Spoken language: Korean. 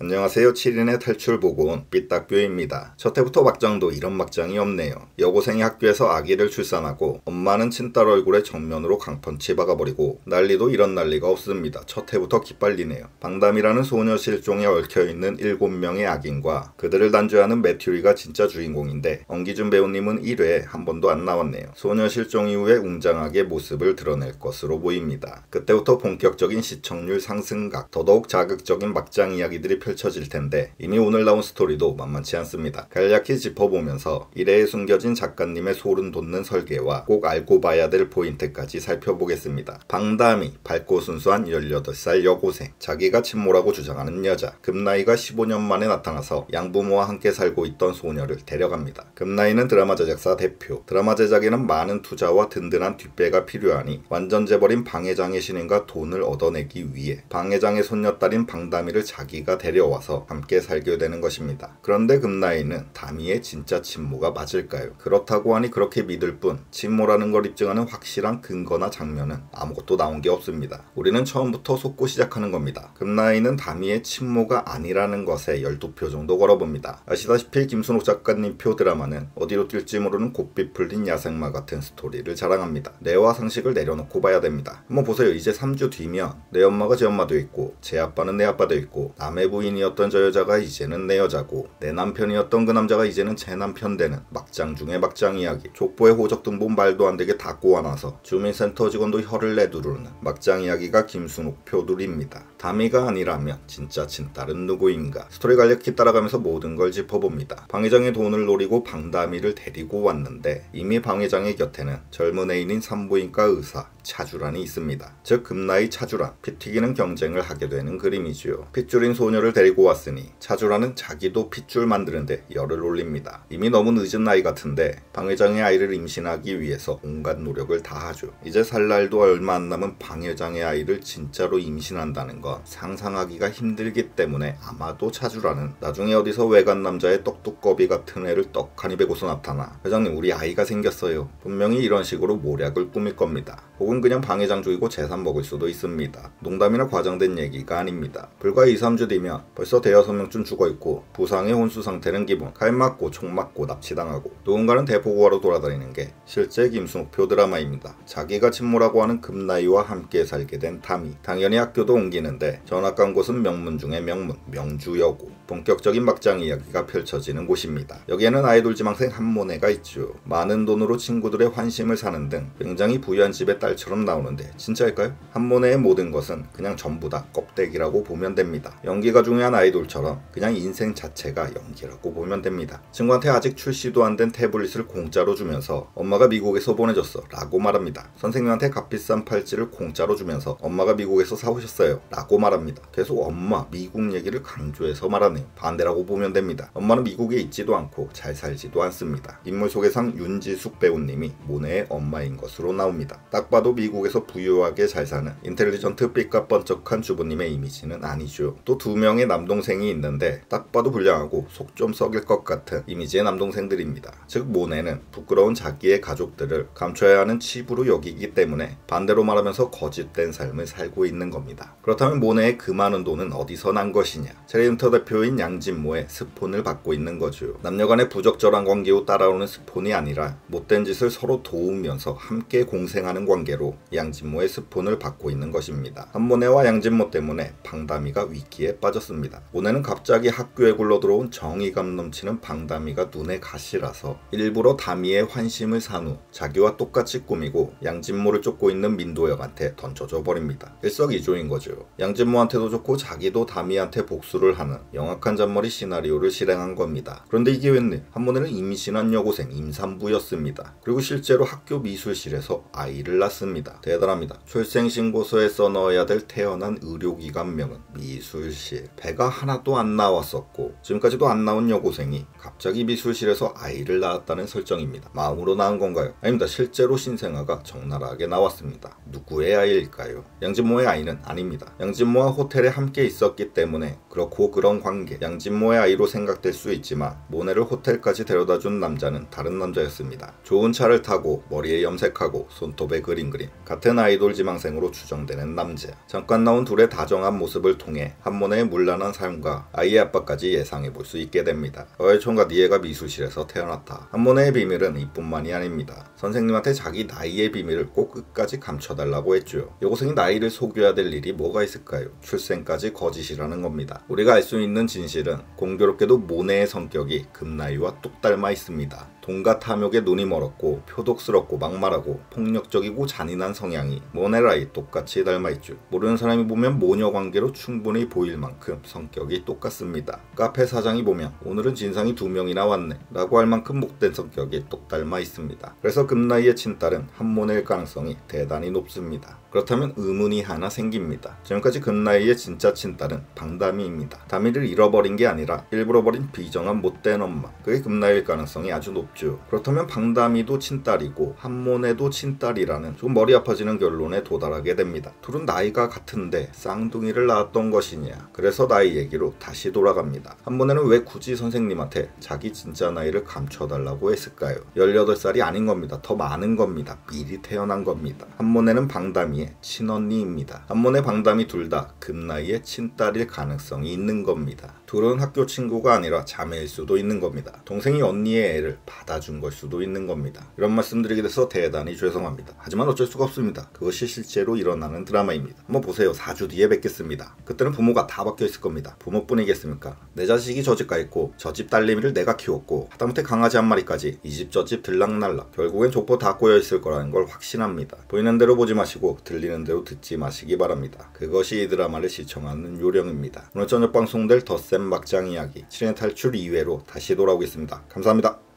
안녕하세요. 7인의 탈출 보고 온 삐딱교입니다. 첫 해부터 막장도 이런 막장이 없네요. 여고생이 학교에서 아기를 출산하고 엄마는 친딸 얼굴에 정면으로 강펀치 박아버리고 난리도 이런 난리가 없습니다. 첫 해부터 기빨리네요. 방담이라는 소녀 실종에 얽혀있는 7명의 악인과 그들을 단죄하는 매튜리가 진짜 주인공인데 엄기준 배우님은 1회에 한 번도 안 나왔네요. 소녀 실종 이후에 웅장하게 모습을 드러낼 것으로 보입니다. 그때부터 본격적인 시청률 상승각, 더더욱 자극적인 막장 이야기들이 펼쳐질 텐데 이미 오늘 나온 스토리도 만만치 않습니다. 간략히 짚어보면서 1회에 숨겨진 작가님의 소름 돋는 설계와 꼭 알고 봐야 될 포인트까지 살펴보겠습니다. 방담이 밝고 순수한 18살 여고생, 자기가 친모라고 주장하는 여자, 금나이가 15년 만에 나타나서 양부모와 함께 살고 있던 소녀를 데려갑니다. 금나이는 드라마 제작사 대표, 드라마 제작에는 많은 투자와 든든한 뒷배가 필요하니 완전 재벌인 방해장의 신인과 돈을 얻어내기 위해 방해장의 손녀딸인 방담이를 자기가 데려와서 함께 살게 되는 것입니다. 그런데 금나이는 다미의 진짜 친모가 맞을까요? 그렇다고 하니 그렇게 믿을 뿐 친모라는 걸 입증하는 확실한 근거나 장면은 아무것도 나온 게 없습니다. 우리는 처음부터 속고 시작하는 겁니다. 금나이는 다미의 친모가 아니라는 것에 12표 정도 걸어봅니다. 아시다시피 김순옥 작가님 표 드라마는 어디로 뛸지 모르는 곱비 풀린 야생마 같은 스토리를 자랑합니다. 뇌와 상식을 내려놓고 봐야 됩니다. 한번 보세요. 이제 3주 뒤면 내 엄마가 제 엄마도 있고 제 아빠는 내 아빠도 있고 남의 부인이었던 저 여자가 이제는 내 여자고 내 남편이었던 그 남자가 이제는 제 남편 되는 막장 중에 막장 이야기. 족보에 호적 등본 말도 안 되게 다 꼬아놔서 주민센터 직원도 혀를 내두르는 막장 이야기가 김순옥 표둘입니다. 다미가 아니라면 진짜 친딸은 누구인가? 스토리 간략히 따라가면서 모든 걸 짚어봅니다. 방회장의 돈을 노리고 방다미를 데리고 왔는데 이미 방회장의 곁에는 젊은 애인인 산부인과 의사 차주란이 있습니다. 즉 금나이 차주란, 피 튀기는 경쟁을 하게 되는 그림이지요. 핏줄인 소녀를 데리고 왔으니 차주란은 자기도 핏줄 만드는데 열을 올립니다. 이미 너무 늦은 나이 같은데 방회장의 아이를 임신하기 위해서 온갖 노력을 다하죠. 이제 살 날도 얼마 안 남은 방회장의 아이를 진짜로 임신한다는 건 상상하기가 힘들기 때문에 아마도 차주란은 나중에 어디서 외간 남자의 떡두꺼비 같은 애를 떡하니 베고서 나타나 회장님 우리 아이가 생겼어요. 분명히 이런 식으로 모략을 꾸밀 겁니다. 혹은 그냥 방해장 죽이고 재산 먹을 수도 있습니다. 농담이나 과장된 얘기가 아닙니다. 불과 2-3주 뒤면 벌써 대여섯 명쯤 죽어있고 부상의 혼수 상태는 기본, 칼 맞고 총 맞고 납치당하고 누군가는 대포구하러 돌아다니는 게 실제 김순옥표 드라마입니다. 자기가 친모라고 하는 금나이와 함께 살게 된 다미, 당연히 학교도 옮기는데 전학 간 곳은 명문 중의 명문, 명주여고. 본격적인 막장 이야기가 펼쳐지는 곳입니다. 여기에는 아이돌 지망생 한모네가 있죠. 많은 돈으로 친구들의 환심을 사는 등 굉장히 부유한 집의 딸처럼 나오는데 진짜일까요? 한모네의 모든 것은 그냥 전부 다 껍데기라고 보면 됩니다. 연기가 중요한 아이돌처럼 그냥 인생 자체가 연기라고 보면 됩니다. 친구한테 아직 출시도 안 된 태블릿을 공짜로 주면서 엄마가 미국에서 보내줬어 라고 말합니다. 선생님한테 값비싼 팔찌를 공짜로 주면서 엄마가 미국에서 사오셨어요 라고 말합니다. 계속 엄마, 미국 얘기를 강조해서 말하네요. 반대라고 보면 됩니다. 엄마는 미국에 있지도 않고 잘 살지도 않습니다. 인물 소개상 윤지숙 배우님이 모네의 엄마인 것으로 나옵니다. 딱 봐도 미국에서 부유하게 잘 사는 인텔리전트 삐까뻔쩍한 주부님의 이미지는 아니죠. 또 2명의 남동생이 있는데 딱 봐도 불량하고 속 좀 썩일 것 같은 이미지의 남동생들입니다. 즉 모네는 부끄러운 자기의 가족들을 감춰야 하는 칩으로 여기기 때문에 반대로 말하면서 거짓된 삶을 살고 있는 겁니다. 그렇다면 모네의 그 많은 돈은 어디서 난 것이냐? 체리인터 대표인 양진모의 스폰을 받고 있는 거죠. 남녀간의 부적절한 관계 후 따라오는 스폰이 아니라 못된 짓을 서로 도우면서 함께 공생하는 관계로 양진모의 스폰을 받고 있는 것입니다. 한모네와 양진모 때문에 방다미가 위기에 빠졌습니다. 모네는 갑자기 학교에 굴러들어온 정의감 넘치는 방다미가 눈에 가시라서 일부러 다미의 환심을 산 후 자기와 똑같이 꾸미고 양진모를 쫓고 있는 민도혁한테 던져줘 버립니다. 일석이조인 거죠. 양진모한테도 좋고 자기도 다미한테 복수를 하는 영악한 잔머리 시나리오를 실행한 겁니다. 그런데 이게 웬일? 한모네는 임신한 여고생 임산부였습니다. 그리고 실제로 학교 미술실에서 아이를 낳습니다. 대단합니다. 출생신고서에 써넣어야 될 태어난 의료기관명은 미술실. 배가 하나도 안 나왔었고 지금까지도 안 나온 여고생이 갑자기 미술실에서 아이를 낳았다는 설정입니다. 마음으로 낳은 건가요? 아닙니다. 실제로 신생아가 적나라하게 나왔습니다. 누구의 아이일까요? 양진모의 아이는 아닙니다. 양진모와 호텔에 함께 있었기 때문에 그렇고 그런 관계, 양진모의 아이로 생각될 수 있지만 모네를 호텔까지 데려다준 남자는 다른 남자였습니다. 좋은 차를 타고 머리에 염색하고 손톱에 그림 그린 그림. 같은 아이돌 지망생으로 추정되는 남자. 잠깐 나온 둘의 다정한 모습을 통해 한모네의 문란한 삶과 아이의 아빠까지 예상해볼 수 있게 됩니다. 너의 총각 니에가 미술실에서 태어났다. 한모네의 비밀은 이뿐만이 아닙니다. 선생님한테 자기 나이의 비밀을 꼭 끝까지 감춰달라고 했죠. 여고생이 나이를 속여야 될 일이 뭐가 있을까요? 출생까지 거짓이라는 겁니다. 우리가 알 수 있는 진실은 공교롭게도 모네의 성격이 금나이와 똑 닮아 있습니다. 돈과 탐욕에 눈이 멀었고 표독스럽고 막말하고 폭력적이고 잔인한 성향이 모네라이 똑같이 닮아있죠. 모르는 사람이 보면 모녀 관계로 충분히 보일 만큼 성격이 똑같습니다. 카페 사장이 보면 오늘은 진상이 2명이나 왔네 라고 할 만큼 목된 성격이 똑 닮아 있습니다. 그래서 금나이의 친딸은 한모네일 가능성이 대단히 높습니다. 그렇다면 의문이 하나 생깁니다. 지금까지 금나이의 진짜 친딸은 방다미입니다. 다미를 잃어버린 게 아니라 일부러 버린 비정한 못된 엄마. 그게 금나이일 가능성이 아주 높죠. 그렇다면 방다미도 친딸이고 한모네도 친딸이라는 좀 머리 아파지는 결론에 도달하게 됩니다. 둘은 나이가 같은데 쌍둥이를 낳았던 것이냐. 그래서 나이 얘기로 다시 돌아갑니다. 한모네는 왜 굳이 선생님한테 자기 진짜 나이를 감춰달라고 했을까요? 18살이 아닌 겁니다. 더 많은 겁니다. 미리 태어난 겁니다. 한모네는 방다미의 친언니입니다. 한모네 방다미 둘 다 금나이의 친딸일 가능성이 있는 겁니다. 둘은 학교 친구가 아니라 자매일 수도 있는 겁니다. 동생이 언니의 애를 받아준 걸 수도 있는 겁니다. 이런 말씀드리게 돼서 대단히 죄송합니다. 하지만 어쩔 수가 없습니다. 그것이 실제로 일어나는 드라마입니다. 한번 보세요. 4주 뒤에 뵙겠습니다. 그때는 부모가 다 바뀌어 있을 겁니다. 부모뿐이겠습니까? 내 자식이 저 집 가 있고 저 집 딸내미를 내가 키웠고 하다못해 강아지 한 마리까지 이 집 저 집 들락날락 결국엔 족보 다 꼬여 있을 거라는 걸 확신합니다. 보이는 대로 보지 마시고 들리는 대로 듣지 마시기 바랍니다. 그것이 이 드라마를 시청하는 요령입니다. 오늘 저녁 방송될 덧셈 막장 이야기 7인 탈출 2회로 다시 돌아오겠습니다. 감사합니다.